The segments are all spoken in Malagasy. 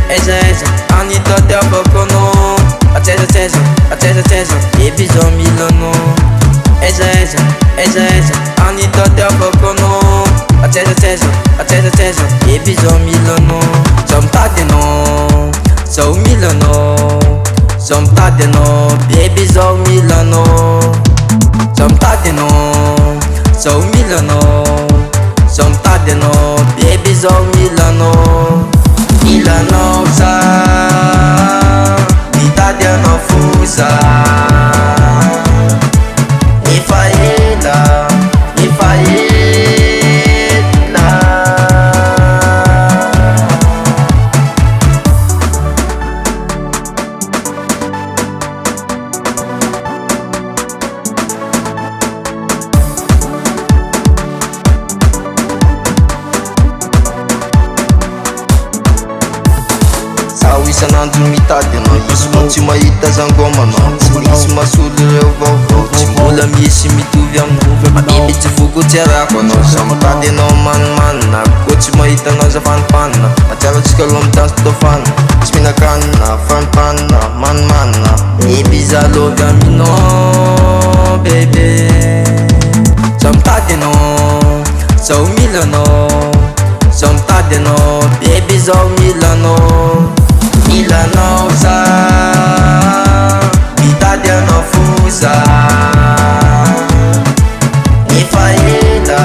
Eza, Anita del Bocono. Atesa, Ebizo Milano. Eza, Anita del Bocono. Atesa, Ebizo Milano. Som tadeno, so Milano. Som tadeno, baby zo Milano. Som tadeno, so Milano. Som tadeno, baby zo Milano. Milano sa italiano fusa. Mi faela. Isan'andro mitady anao, izy moa tsy mahita zangoma anao. Tsy misy masolo reo vaovao, tsy mbola misy mitovy aminao. Biby tsy voko tsy arako anao, sa mitady anao manimanina. Koa tsy mahita anao za fanipanina, atsara tsika aloha mitany stofana. Tsy mihinan-kanina, fanipanina, manimanina. Biby za lovy aminao, bebe. Sa mitady anao, zao mila anao. Sa mitady anao, baby zao mila anao. Milano sa italiano fusa. Mi faela.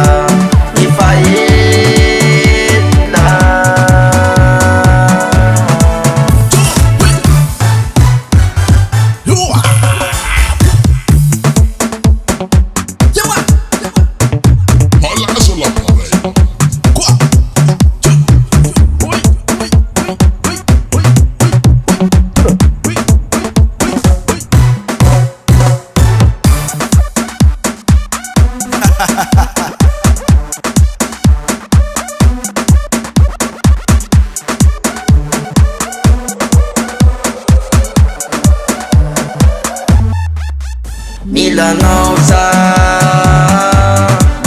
Milano sa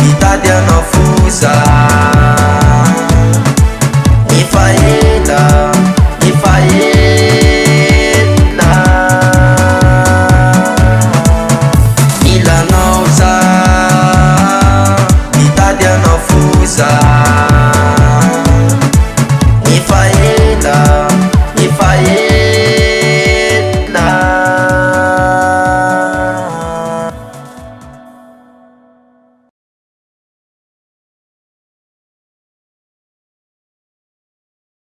italiano fusa. Mi faela. Milano sa italiano fusa.